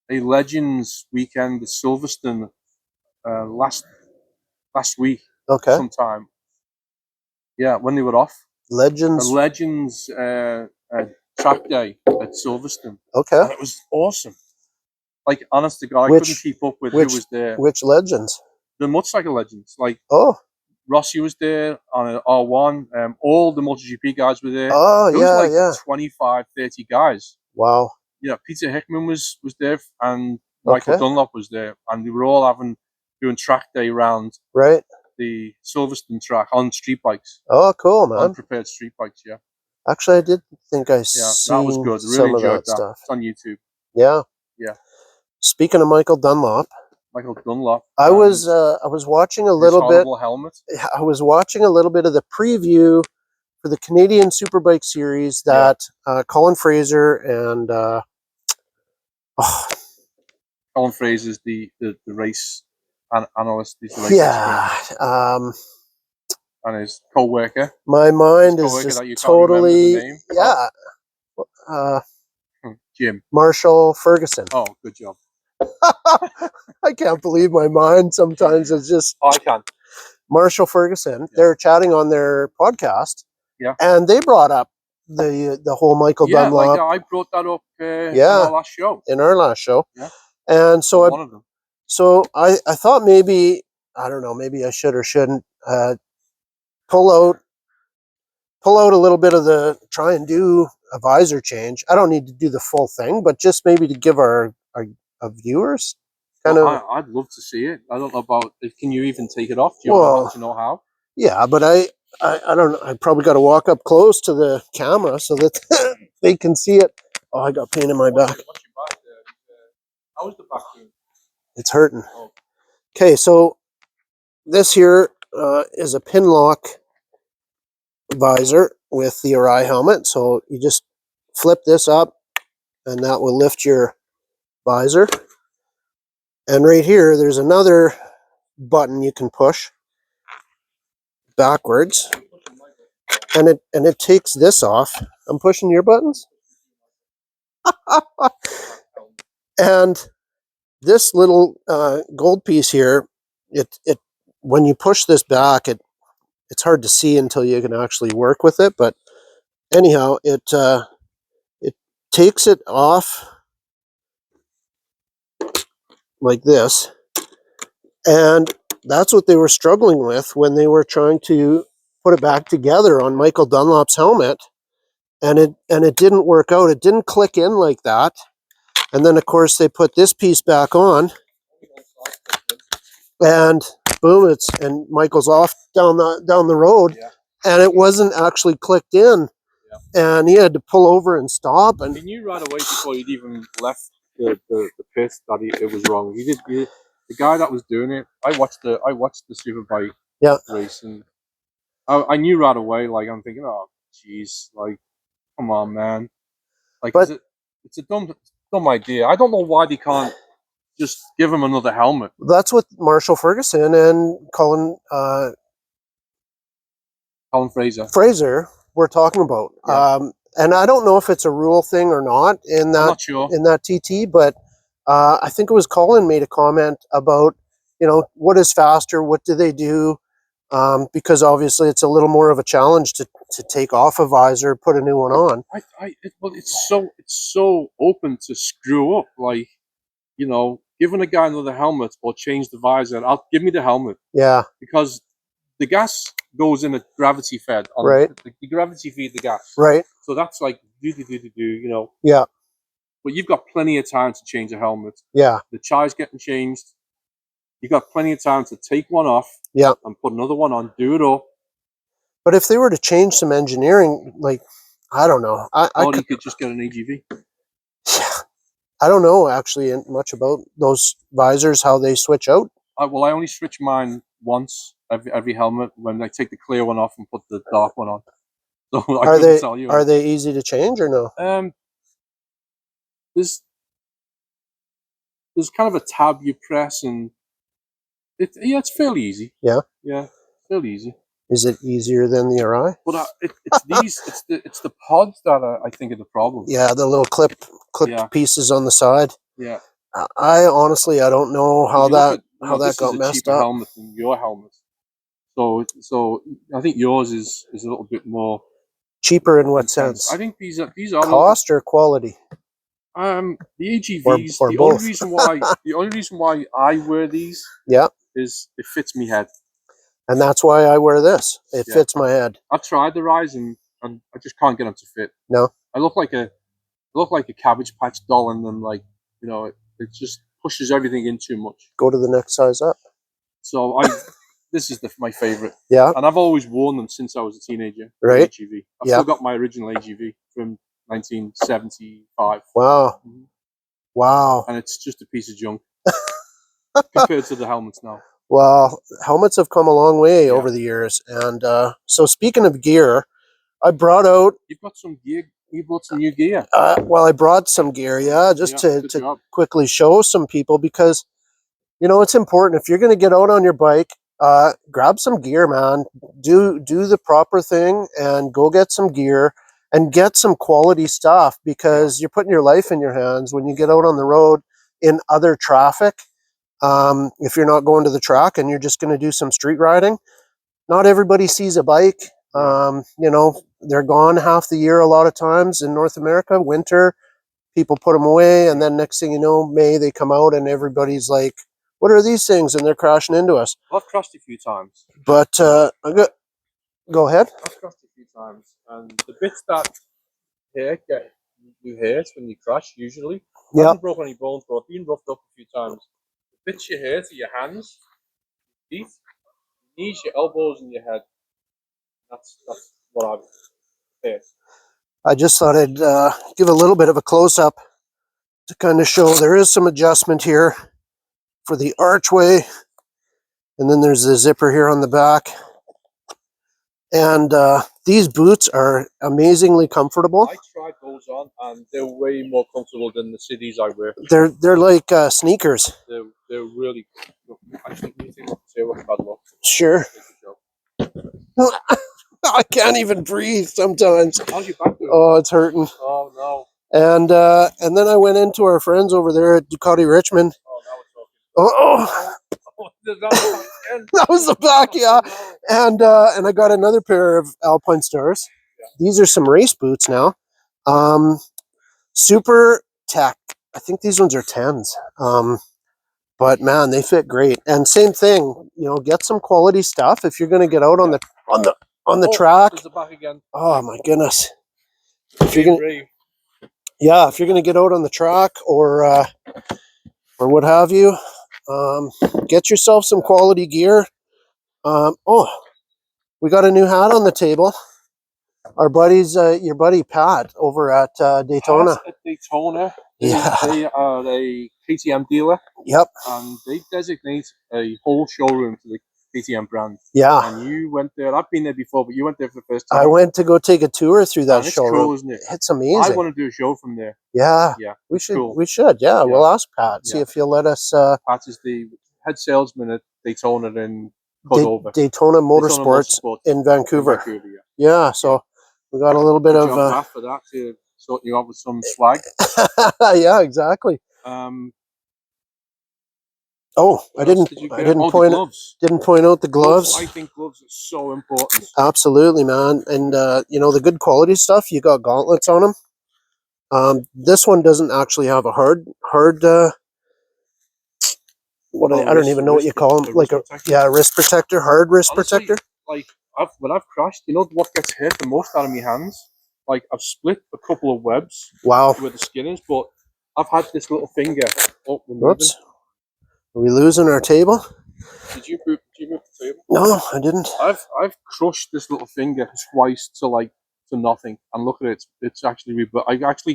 [SPEAKER 2] a Legends weekend at Silverstone last week.
[SPEAKER 1] Okay.
[SPEAKER 2] Sometime. Yeah, when they were off.
[SPEAKER 1] Legends.
[SPEAKER 2] A Legends track day at Silverstone.
[SPEAKER 1] Okay.
[SPEAKER 2] And it was awesome. Like, honest to God, I couldn't keep up with who was there.
[SPEAKER 1] Which Legends?
[SPEAKER 2] The motorcycle legends. Like, Rossi was there on an R1. All the MotoGP guys were there.
[SPEAKER 1] Oh,
[SPEAKER 2] it was like 25, 30 guys.
[SPEAKER 1] Wow.
[SPEAKER 2] Yeah, Peter Hickman was there, and Michael Dunlop was there. And they were all doing track day around the Silverstone track on street bikes.
[SPEAKER 1] Oh, cool, man.
[SPEAKER 2] Unprepared street bikes, yeah.
[SPEAKER 1] Actually, I did think I seen
[SPEAKER 2] that was good. I really enjoyed that stuff. It's on YouTube.
[SPEAKER 1] Yeah.
[SPEAKER 2] Yeah.
[SPEAKER 1] Speaking of Michael Dunlop.
[SPEAKER 2] I
[SPEAKER 1] was watching a little bit.
[SPEAKER 2] Helmet.
[SPEAKER 1] I was watching a little bit of the preview for the Canadian Superbike Series that Colin Fraser and
[SPEAKER 2] Colin Fraser's the race analyst. He's the race
[SPEAKER 1] expert.
[SPEAKER 2] And his co-worker.
[SPEAKER 1] My mind is just totally
[SPEAKER 2] Jim
[SPEAKER 1] Marshall Ferguson.
[SPEAKER 2] Oh, good job.
[SPEAKER 1] I can't believe my mind sometimes is just.
[SPEAKER 2] I can.
[SPEAKER 1] Marshall Ferguson. They're chatting on their podcast.
[SPEAKER 2] Yeah.
[SPEAKER 1] And they brought up the whole Michael Dunlop.
[SPEAKER 2] Yeah, like I brought that up in our last show.
[SPEAKER 1] In our last show.
[SPEAKER 2] Yeah.
[SPEAKER 1] And so
[SPEAKER 2] one of them.
[SPEAKER 1] So I thought maybe, I don't know, maybe I should or shouldn't pull out a little bit of try and do a visor change. I don't need to do the full thing, but just maybe to give our viewers kind of.
[SPEAKER 2] I'd love to see it. I don't know about. Can you even take it off? Do you want to know how?
[SPEAKER 1] Yeah, but I don't know. I probably got to walk up close to the camera so that they can see it. Oh, I got pain in my back.
[SPEAKER 2] What's your back there? How is the back doing?
[SPEAKER 1] It's hurting. Okay, so this here is a pin lock visor with the Arai helmet. So you just flip this up and that will lift your visor. And right here, there's another button you can push backwards. And it takes this off. I'm pushing your buttons. And this little gold piece here, it when you push this back, it's hard to see until you can actually work with it. But anyhow, it takes it off like this, and that's what they were struggling with when they were trying to put it back together on Michael Dunlop's helmet, and it didn't work out. It didn't click in like that. And then of course they put this piece back on, and boom, and Michael's off down the road, and it wasn't actually clicked in. And he had to pull over and stop. And
[SPEAKER 2] he knew right away before he'd even left the pit that it was wrong. The guy that was doing it. I watched the Superbike race, and I knew right away. Like, I'm thinking, oh, jeez, like, come on, man. Like, it's a dumb idea. I don't know why they can't just give him another helmet.
[SPEAKER 1] That's what Marshall Ferguson and Colin Fraser were talking about. And I don't know if it's a rule thing or not in that,
[SPEAKER 2] I'm not sure.
[SPEAKER 1] In that TT, but I think it was Colin made a comment about, what is faster, what do they do? Because obviously it's a little more of a challenge to take off a visor, put a new one on.
[SPEAKER 2] It's so open to screw up. Like, giving a guy another helmet or change the visor. Give me the helmet.
[SPEAKER 1] Yeah.
[SPEAKER 2] Because the gas goes in a gravity fed. The gravity feed the gas.
[SPEAKER 1] Right.
[SPEAKER 2] So that's like do.
[SPEAKER 1] Yeah.
[SPEAKER 2] But you've got plenty of time to change a helmet.
[SPEAKER 1] Yeah.
[SPEAKER 2] The chai's getting changed. You've got plenty of time to take one off.
[SPEAKER 1] Yeah.
[SPEAKER 2] And put another one on. Do it up.
[SPEAKER 1] But if they were to change some engineering, like, I don't know.
[SPEAKER 2] You could just get an AGV.
[SPEAKER 1] Yeah. I don't know actually much about those visors, how they switch out.
[SPEAKER 2] I only switch mine once every helmet when I take the clear one off and put the dark one on. So I couldn't tell you.
[SPEAKER 1] Are they easy to change or no?
[SPEAKER 2] There's kind of a tab you press, and it's fairly easy.
[SPEAKER 1] Yeah,
[SPEAKER 2] fairly easy.
[SPEAKER 1] Is it easier than the Arai?
[SPEAKER 2] But it's the pods that I think are the problem.
[SPEAKER 1] Yeah, the little clipped pieces on the side.
[SPEAKER 2] Yeah.
[SPEAKER 1] I honestly I don't know how that got messed up.
[SPEAKER 2] Helmet than your helmet. So I think yours is a little bit more
[SPEAKER 1] cheaper in what
[SPEAKER 2] intense.
[SPEAKER 1] sense?
[SPEAKER 2] I think these are
[SPEAKER 1] cost or quality.
[SPEAKER 2] The AGVs.
[SPEAKER 1] Or
[SPEAKER 2] the
[SPEAKER 1] both.
[SPEAKER 2] only reason why I wear these is it fits me head.
[SPEAKER 1] And that's why I wear this. It fits my head.
[SPEAKER 2] I've tried the Rise and I just can't get them to fit.
[SPEAKER 1] No.
[SPEAKER 2] I look like a Cabbage Patch doll, and then it just pushes everything in too much.
[SPEAKER 1] Go to the next size up.
[SPEAKER 2] So this is my favorite.
[SPEAKER 1] Yeah.
[SPEAKER 2] And I've always worn them since I was a teenager.
[SPEAKER 1] Right.
[SPEAKER 2] AGV. I've still got my original AGV from 1975.
[SPEAKER 1] Wow.
[SPEAKER 2] Mm-hmm.
[SPEAKER 1] Wow.
[SPEAKER 2] And it's just a piece of junk compared to the helmets now.
[SPEAKER 1] Well, helmets have come a long way over the years. And so speaking of gear, I brought out...
[SPEAKER 2] You've got some gear. You brought some new gear.
[SPEAKER 1] Well, I brought some gear, just to quickly show some people, because, it's important. If you're going to get out on your bike, grab some gear, man. Do the proper thing and go get some gear and get some quality stuff, because you're putting your life in your hands when you get out on the road in other traffic. If you're not going to the track and you're just going to do some street riding, not everybody sees a bike. They're gone half the year a lot of times in North America. Winter, people put them away, and then next thing you know, May, they come out and everybody's like, what are these things? And they're crashing into us.
[SPEAKER 2] I've crashed a few times.
[SPEAKER 1] But go ahead.
[SPEAKER 2] I've crashed a few times, and the bits that you hurt when you crash, usually. I haven't broken any bones, but I've been roughed up a few times. The bits you hurt are your hands, your feet, your knees, your elbows, and your head. That's what I've hurt.
[SPEAKER 1] I just thought I'd give a little bit of a close-up to kind of show there is some adjustment here for the archway, and then there's the zipper here on the back. And these boots are amazingly comfortable.
[SPEAKER 2] I tried those on, and they're way more comfortable than the cities I wear.
[SPEAKER 1] They're like sneakers.
[SPEAKER 2] They're really good. Actually, can you take off the table? Bad luck.
[SPEAKER 1] Sure. I can't even breathe sometimes.
[SPEAKER 2] How's your back doing?
[SPEAKER 1] Oh, it's hurting.
[SPEAKER 2] Oh no.
[SPEAKER 1] And then I went into our friends over there at Ducati Richmond.
[SPEAKER 2] Oh, now it's talking.
[SPEAKER 1] That was the back, yeah. And I got another pair of Alpine Stars. These are some race boots now. Super Tech. I think these ones are 10s. But man, they fit great. And same thing, get some quality stuff if you're going to get out on the track.
[SPEAKER 2] There's the back again.
[SPEAKER 1] Oh my goodness. If you're going to get out on the track or what have you, get yourself some quality gear. We got a new hat on the table. Our buddies, your buddy Pat over at Daytona.
[SPEAKER 2] Pat at Daytona.
[SPEAKER 1] Yeah.
[SPEAKER 2] They are a KTM dealer.
[SPEAKER 1] Yep.
[SPEAKER 2] And they designate a whole showroom to the KTM brand.
[SPEAKER 1] Yeah.
[SPEAKER 2] And you went there. I've been there before, but you went there for the first time.
[SPEAKER 1] I went to go take a tour through that showroom.
[SPEAKER 2] It's cool, isn't it?
[SPEAKER 1] It's amazing.
[SPEAKER 2] I want to do a show from there.
[SPEAKER 1] Yeah.
[SPEAKER 2] Yeah.
[SPEAKER 1] We should. Cool. We should. Yeah. We'll ask Pat. See if he'll let us.
[SPEAKER 2] Pat is the head salesman at Daytona in Cordova.
[SPEAKER 1] Daytona Motorsports in Vancouver. Yeah. So we got a little bit of.
[SPEAKER 2] For that to sort you out with some swag.
[SPEAKER 1] Yeah. Exactly. I didn't point out the gloves.
[SPEAKER 2] I think gloves are so important.
[SPEAKER 1] Absolutely, man. And the good quality stuff, you got gauntlets on them. This one doesn't actually have a hard I don't even know what you call them. Like a wrist protector, hard wrist protector.
[SPEAKER 2] Like when I've crashed, what gets hurt the most out of my hands? Like I've split a couple of webs.
[SPEAKER 1] Wow.
[SPEAKER 2] Where the skin is, but I've had this little finger.
[SPEAKER 1] Whoops. Are we losing our table?
[SPEAKER 2] Did you move the table?
[SPEAKER 1] No, I didn't.
[SPEAKER 2] I've crushed this little finger twice to nothing. And look at it. It's actually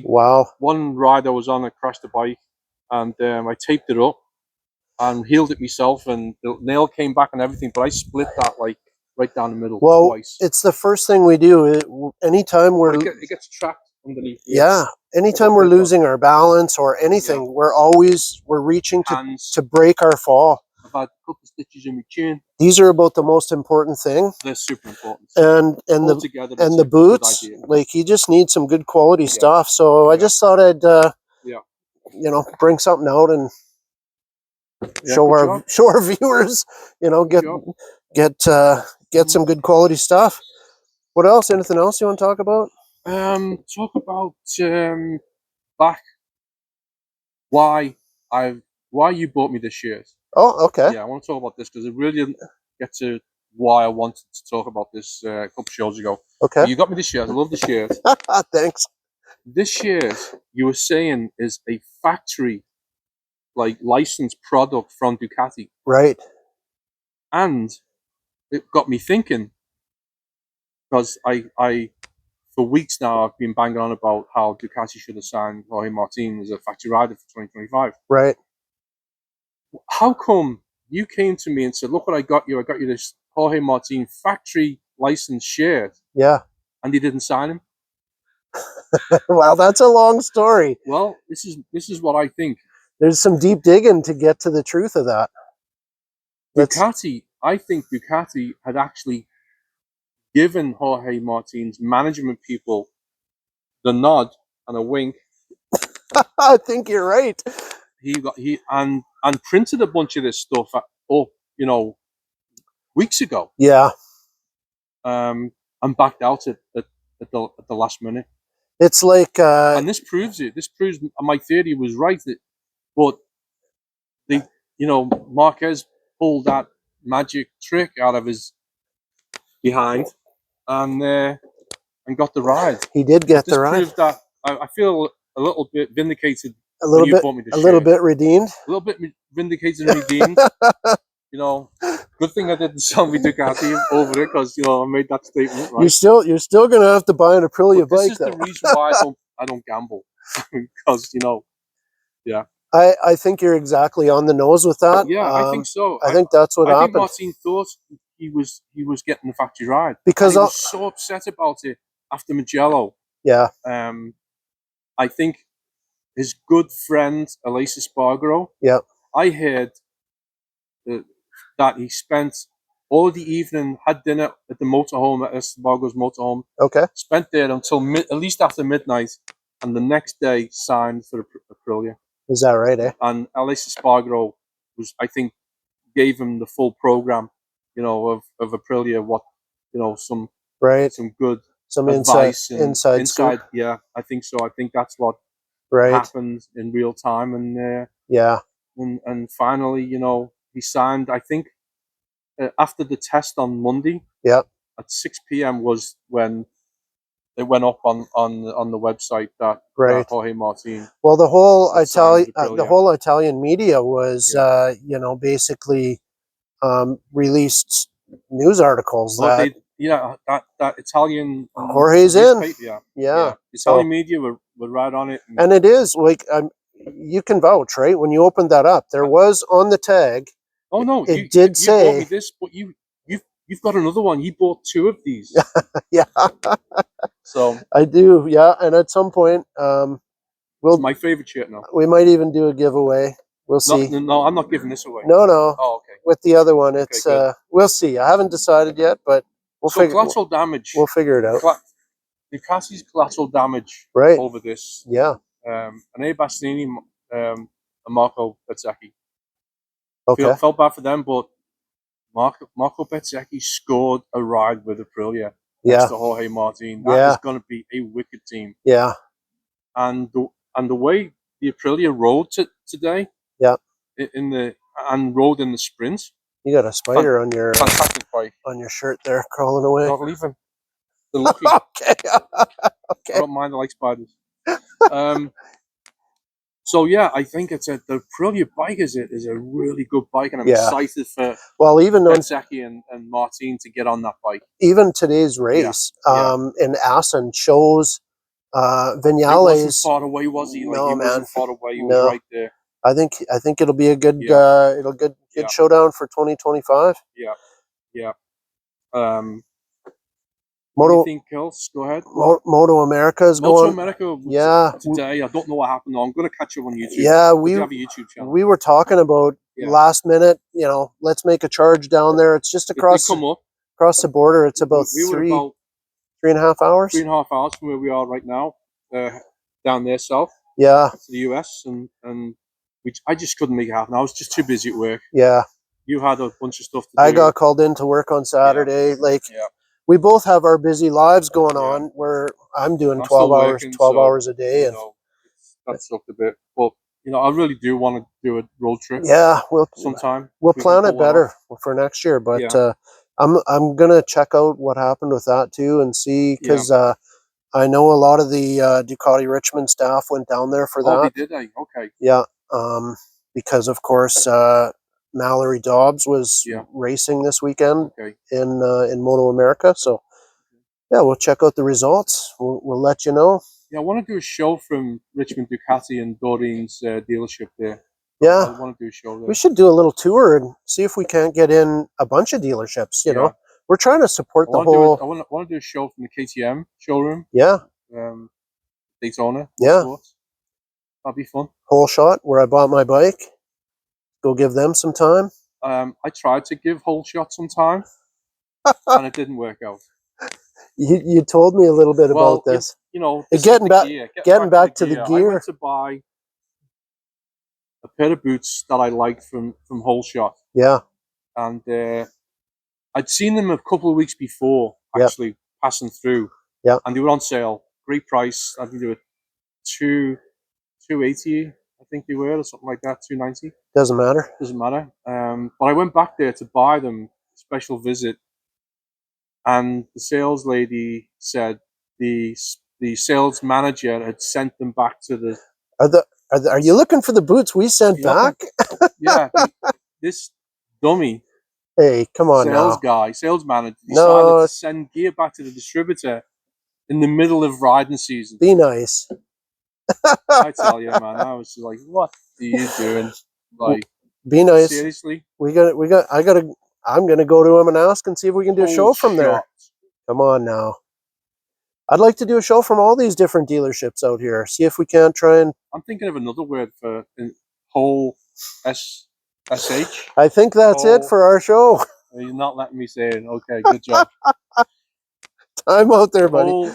[SPEAKER 1] wow.
[SPEAKER 2] One ride I was on, I crashed the bike, and I taped it up, and healed it myself, and the nail came back and everything. But I split that like right down the middle twice.
[SPEAKER 1] It's the first thing we do. Anytime we're
[SPEAKER 2] it gets trapped underneath.
[SPEAKER 1] Anytime we're losing our balance or anything, we're reaching to break our fall.
[SPEAKER 2] I've had a couple of stitches in my chin.
[SPEAKER 1] These are about the most important thing.
[SPEAKER 2] They're super important.
[SPEAKER 1] And the boots, like, you just need some good quality stuff. So I just thought I'd bring something out and show our viewers, get some good quality stuff. What else? Anything else you want to talk about?
[SPEAKER 2] Talk about back why you bought me this shirt.
[SPEAKER 1] Oh, okay.
[SPEAKER 2] Yeah, I want to talk about this because it really didn't get to why I wanted to talk about this a couple of shows ago.
[SPEAKER 1] Okay.
[SPEAKER 2] But you got me this shirt. I love the shirt.
[SPEAKER 1] Thanks.
[SPEAKER 2] This shirt, you were saying, is a factory, like, licensed product from Ducati.
[SPEAKER 1] Right.
[SPEAKER 2] And it got me thinking, because I for weeks now I've been banging on about how Ducati should have signed Jorge Martin as a factory rider for 2025.
[SPEAKER 1] Right.
[SPEAKER 2] How come you came to me and said, "Look what I got you! I got you this Jorge Martin factory licensed shirt."
[SPEAKER 1] Yeah.
[SPEAKER 2] And you didn't sign him?
[SPEAKER 1] Well, that's a long story.
[SPEAKER 2] Well, this is what I think.
[SPEAKER 1] There's some deep digging to get to the truth of that.
[SPEAKER 2] I think Ducati had actually given Jorge Martin's management people the nod and a wink.
[SPEAKER 1] I think you're right.
[SPEAKER 2] He printed a bunch of this stuff weeks ago.
[SPEAKER 1] Yeah.
[SPEAKER 2] And backed out at the last minute.
[SPEAKER 1] It's like
[SPEAKER 2] and this proves it. This proves my theory was right. But Marquez pulled that magic trick out of his behind and got the ride.
[SPEAKER 1] He did get the ride.
[SPEAKER 2] This proved that I feel a little bit vindicated.
[SPEAKER 1] A little bit redeemed.
[SPEAKER 2] A little bit vindicated and redeemed. Good thing I didn't sell me Ducati over it, because I made that statement. Right?
[SPEAKER 1] You're still gonna have to buy an Aprilia bike.
[SPEAKER 2] This is the reason why I don't gamble, because yeah.
[SPEAKER 1] I think you're exactly on the nose with that.
[SPEAKER 2] Yeah, I think so.
[SPEAKER 1] I think that's what happened.
[SPEAKER 2] I think Martin thought he was getting the factory ride,
[SPEAKER 1] because
[SPEAKER 2] he was so upset about it after Mugello.
[SPEAKER 1] Yeah.
[SPEAKER 2] I think his good friend Alessia Spargaro.
[SPEAKER 1] Yeah. I
[SPEAKER 2] heard that he spent all the evening, had dinner at the motorhome, at Spargaro's motorhome. Okay. Spent there until at least after midnight, and the next day signed for Aprilia.
[SPEAKER 1] Is that right, eh?
[SPEAKER 2] And Alessia Spargaro I think, gave him the full program, of Aprilia, what, some good advice inside. Yeah, I think so. I think that's what happened in real time, and and finally, he signed. I think after the test on Monday, at 6 p.m. was when it went up on the website that Jorge Martin.
[SPEAKER 1] Well, the whole Italian media was basically released news articles that
[SPEAKER 2] that Italian
[SPEAKER 1] Jorge's in. Yeah.
[SPEAKER 2] Italian media were right on it,
[SPEAKER 1] and it is like you can vouch, right? When you opened that up, there was on the tag.
[SPEAKER 2] Oh no!
[SPEAKER 1] It did say,
[SPEAKER 2] "You bought me this, but you've got another one. You bought two of these."
[SPEAKER 1] Yeah. So I do, yeah. And at some point,
[SPEAKER 2] it's my favorite shirt now.
[SPEAKER 1] We might even do a giveaway. We'll see.
[SPEAKER 2] No, I'm not giving this away.
[SPEAKER 1] No.
[SPEAKER 2] Oh, okay.
[SPEAKER 1] With the other one, it's we'll see. I haven't decided yet, but
[SPEAKER 2] collateral damage.
[SPEAKER 1] We'll figure it out.
[SPEAKER 2] Ducati's collateral damage over this.
[SPEAKER 1] Yeah.
[SPEAKER 2] Anea Bastianini, and Marco Bezzecchi.
[SPEAKER 1] Okay.
[SPEAKER 2] Felt bad for them, but Marco Bezzecchi scored a ride with Aprilia next to Jorge Martin. That is going to be a wicked team.
[SPEAKER 1] Yeah.
[SPEAKER 2] And the way the Aprilia rode today.
[SPEAKER 1] Yeah.
[SPEAKER 2] Rode in the sprint.
[SPEAKER 1] You got a spider on your
[SPEAKER 2] fantastic bike
[SPEAKER 1] on your shirt there, crawling away.
[SPEAKER 2] Not leaving. They're lucky.
[SPEAKER 1] Okay.
[SPEAKER 2] I don't mind. I like spiders. So yeah, I think the Aprilia bike is a really good bike, and I'm excited for Bezzecchi and Martin to get on that bike.
[SPEAKER 1] Even today's race in Assen shows Vignales.
[SPEAKER 2] He wasn't far away, was he?
[SPEAKER 1] No,
[SPEAKER 2] he
[SPEAKER 1] man.
[SPEAKER 2] Wasn't far away. He was right there.
[SPEAKER 1] I think it'll be a good
[SPEAKER 2] Yeah.
[SPEAKER 1] good
[SPEAKER 2] Yeah.
[SPEAKER 1] showdown for 2025.
[SPEAKER 2] Yeah. Yeah. What do you
[SPEAKER 1] Moto
[SPEAKER 2] think else? Go ahead. What?
[SPEAKER 1] Moto America is
[SPEAKER 2] Moto
[SPEAKER 1] going.
[SPEAKER 2] America
[SPEAKER 1] Yeah,
[SPEAKER 2] today. I don't know what happened. I'm going to catch up on YouTube.
[SPEAKER 1] yeah.
[SPEAKER 2] We do have a YouTube channel.
[SPEAKER 1] We were talking about
[SPEAKER 2] Yeah.
[SPEAKER 1] last minute. You know, let's make a charge down there. It's just
[SPEAKER 2] They
[SPEAKER 1] across
[SPEAKER 2] come up.
[SPEAKER 1] the border. It's about
[SPEAKER 2] We were about
[SPEAKER 1] 3.5 hours.
[SPEAKER 2] 3.5 hours from where we are right now, down there south.
[SPEAKER 1] Yeah.
[SPEAKER 2] To the US, and which I just couldn't make it happen. I was just too busy at work.
[SPEAKER 1] Yeah.
[SPEAKER 2] You had a bunch of stuff to do.
[SPEAKER 1] I got called in to work on Saturday. Like, we both have our busy lives going on. Where I'm doing 12 hours,
[SPEAKER 2] working,
[SPEAKER 1] 12
[SPEAKER 2] so,
[SPEAKER 1] hours a day, and
[SPEAKER 2] that sucked a bit. But I really do want to do a road trip.
[SPEAKER 1] Yeah,
[SPEAKER 2] sometime.
[SPEAKER 1] We'll plan it better for next year. But I'm gonna check out what happened with that too and see, because I know a lot of the Ducati Richmond staff went down there for that.
[SPEAKER 2] Oh, they did. Okay.
[SPEAKER 1] Yeah, because of course Mallory Dobbs was racing this weekend in Moto America. So yeah, we'll check out the results. We'll let you know.
[SPEAKER 2] Yeah, I want to do a show from Richmond Ducati and Doreen's dealership there.
[SPEAKER 1] Yeah,
[SPEAKER 2] I want to do a show there.
[SPEAKER 1] We should do a little tour and see if we can't get in a bunch of dealerships. You know, we're trying to support the whole.
[SPEAKER 2] I want to do a show from the KTM showroom.
[SPEAKER 1] Yeah.
[SPEAKER 2] Daytona.
[SPEAKER 1] Yeah.
[SPEAKER 2] Sports. That'd be fun.
[SPEAKER 1] Whole shot where I bought my bike. Go give them some time.
[SPEAKER 2] I tried to give Whole Shot some time, and it didn't work out.
[SPEAKER 1] You told me a little bit about this.
[SPEAKER 2] Getting back to the gear. I went to buy a pair of boots that I liked from Whole Shot.
[SPEAKER 1] Yeah.
[SPEAKER 2] And I'd seen them a couple of weeks before, actually passing through.
[SPEAKER 1] Yeah.
[SPEAKER 2] And they were on sale. Great price. I think they were $280, I think they were, or something like that. $290.
[SPEAKER 1] Doesn't matter.
[SPEAKER 2] But I went back there to buy them, special visit, and the sales lady said the sales manager had sent them back to the.
[SPEAKER 1] Are you looking for the boots we sent back?
[SPEAKER 2] This dummy.
[SPEAKER 1] Hey, come on
[SPEAKER 2] sales manager decided to send gear back to the distributor in the middle of riding season.
[SPEAKER 1] Be nice.
[SPEAKER 2] I tell you, man, I was like, what are you doing? Like,
[SPEAKER 1] be nice.
[SPEAKER 2] Seriously?
[SPEAKER 1] I'm gonna go to him and ask and see if we can do a show from there. Come on now. I'd like to do a show from all these different dealerships out here. See if we can't try and.
[SPEAKER 2] I'm thinking of another word for whole SH.
[SPEAKER 1] I think that's it for our show.
[SPEAKER 2] You're not letting me say it. Okay, good job.
[SPEAKER 1] Time out there, buddy.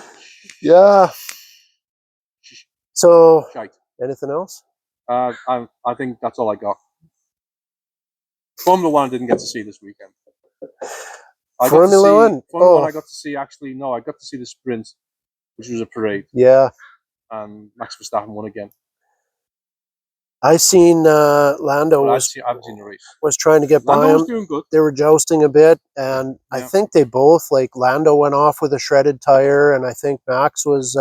[SPEAKER 1] Yeah. So, anything else?
[SPEAKER 2] I think that's all I got. Formula One I didn't get to see this weekend.
[SPEAKER 1] Formula One?
[SPEAKER 2] Formula One I got to see, actually, no, I got to see the sprint, which was a parade.
[SPEAKER 1] Yeah.
[SPEAKER 2] And Max Verstappen won again.
[SPEAKER 1] I seen Lando
[SPEAKER 2] I've seen the race.
[SPEAKER 1] Was trying to get
[SPEAKER 2] Lando
[SPEAKER 1] by him.
[SPEAKER 2] Was doing good.
[SPEAKER 1] They were jousting a bit, and I think they both, like, Lando went off with a shredded tire, and I think Max was.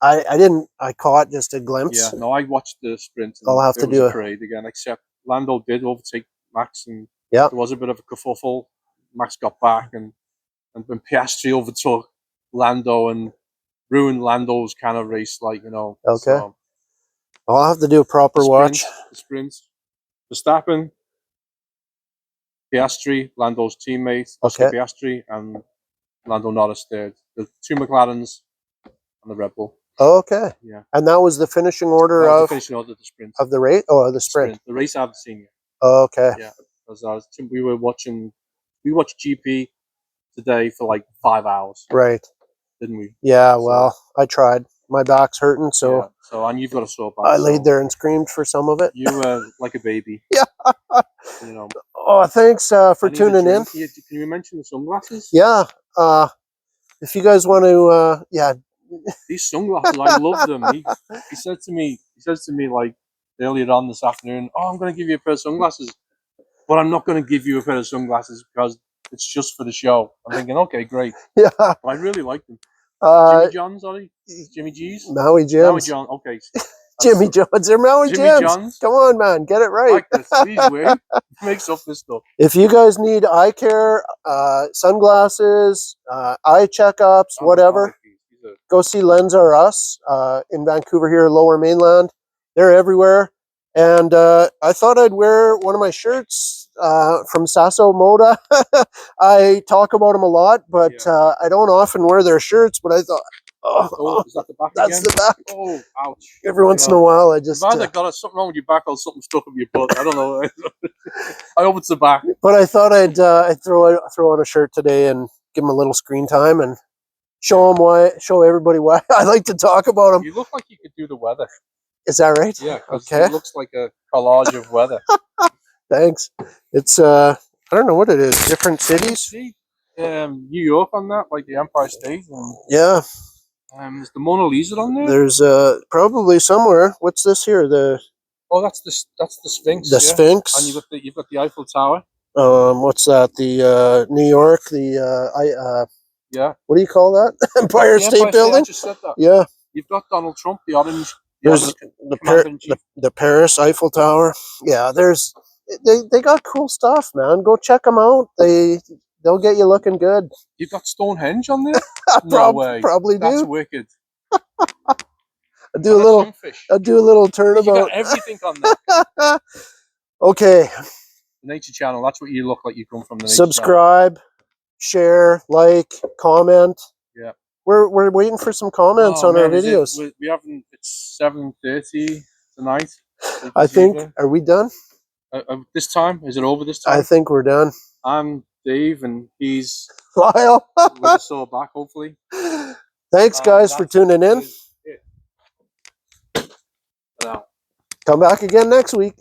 [SPEAKER 1] I caught just a glimpse.
[SPEAKER 2] Yeah, no, I watched the sprint.
[SPEAKER 1] I'll have to do
[SPEAKER 2] a parade again. Except Lando did overtake Max, and there was a bit of a kerfuffle. Max got back, and Piastri overtook Lando and ruined Lando's kind of race, like,
[SPEAKER 1] Okay.
[SPEAKER 2] So,
[SPEAKER 1] I'll have to do a proper watch.
[SPEAKER 2] The sprint. Verstappen, Piastri, Lando's teammate, Oscar Piastri, and Lando Norris there. The two McLarens and the Red Bull.
[SPEAKER 1] Okay.
[SPEAKER 2] Yeah.
[SPEAKER 1] And that was the finishing order
[SPEAKER 2] of the sprint.
[SPEAKER 1] Of the race? Oh, the sprint.
[SPEAKER 2] The race I haven't seen yet.
[SPEAKER 1] Okay.
[SPEAKER 2] Yeah. Because we watched GP today for like 5 hours.
[SPEAKER 1] Right.
[SPEAKER 2] Didn't we?
[SPEAKER 1] Yeah, well, I tried. My back's hurting, so.
[SPEAKER 2] Yeah. So, and you've got a sore back.
[SPEAKER 1] I laid there and screamed for some of it.
[SPEAKER 2] You were like a baby.
[SPEAKER 1] Yeah. Oh, thanks for tuning in.
[SPEAKER 2] Can you mention the sunglasses?
[SPEAKER 1] Yeah. If you guys want to,
[SPEAKER 2] these sunglasses, I love them. He says to me like earlier on this afternoon, "Oh, I'm going to give you a pair of sunglasses, but I'm not going to give you a pair of sunglasses because it's just for the show." I'm thinking, okay, great.
[SPEAKER 1] Yeah.
[SPEAKER 2] But I really like them. Jimmy John's, are they? Jimmy G's?
[SPEAKER 1] Maui Jims.
[SPEAKER 2] Maui John, okay.
[SPEAKER 1] Jimmy John's. They're Maui Jims. Come on, man. Get it right.
[SPEAKER 2] Like this. He's weird. He makes up this stuff.
[SPEAKER 1] If you guys need eye care, sunglasses, eye checkups, whatever, go see Lens R Us in Vancouver here, Lower Mainland. They're everywhere. And I thought I'd wear one of my shirts from Sasso Moda. I talk about them a lot, but I don't often wear their shirts. But I thought,
[SPEAKER 2] Oh, is that the back
[SPEAKER 1] that's
[SPEAKER 2] again?
[SPEAKER 1] the back.
[SPEAKER 2] Oh, ouch.
[SPEAKER 1] Every once in a while, I just.
[SPEAKER 2] You've either got something wrong with your back or something stuck up your butt. I don't know. I hope it's the back.
[SPEAKER 1] But I thought I'd throw on a shirt today and give them a little screen time and show everybody why I like to talk about them.
[SPEAKER 2] You look like you could do the weather.
[SPEAKER 1] Is that right?
[SPEAKER 2] Yeah, because
[SPEAKER 1] okay.
[SPEAKER 2] It looks like a collage of weather.
[SPEAKER 1] Thanks. It's I don't know what it is. Different cities.
[SPEAKER 2] See, New York on that, like the Empire State. And,
[SPEAKER 1] yeah.
[SPEAKER 2] Is the Mona Lisa on there?
[SPEAKER 1] There's probably somewhere. What's this here?
[SPEAKER 2] That's the Sphinx.
[SPEAKER 1] The Sphinx.
[SPEAKER 2] And you've got the Eiffel Tower.
[SPEAKER 1] What's that? The New York.
[SPEAKER 2] Yeah.
[SPEAKER 1] What do you call that? Empire State Building.
[SPEAKER 2] I just said that.
[SPEAKER 1] Yeah.
[SPEAKER 2] You've got Donald Trump, the orange.
[SPEAKER 1] There's the Paris Eiffel Tower. Yeah. They got cool stuff, man. Go check them out. They'll get you looking good.
[SPEAKER 2] You've got Stonehenge on there.
[SPEAKER 1] No way. Probably do.
[SPEAKER 2] That's wicked.
[SPEAKER 1] I'll do a little turnabout.
[SPEAKER 2] You got everything on there.
[SPEAKER 1] Okay.
[SPEAKER 2] The Nature Channel. That's what you look like. You come from the Nature
[SPEAKER 1] Subscribe,
[SPEAKER 2] Channel.
[SPEAKER 1] Share, like, comment.
[SPEAKER 2] Yeah.
[SPEAKER 1] We're waiting for some comments on our videos.
[SPEAKER 2] We haven't. It's 7:30 tonight.
[SPEAKER 1] I think. Are we done?
[SPEAKER 2] This time? Is it over this time?
[SPEAKER 1] I think we're done.
[SPEAKER 2] I'm Dave, and he's
[SPEAKER 1] Lyle.
[SPEAKER 2] with a sore back, hopefully.
[SPEAKER 1] Thanks, guys, for tuning in.
[SPEAKER 2] Come back again next week.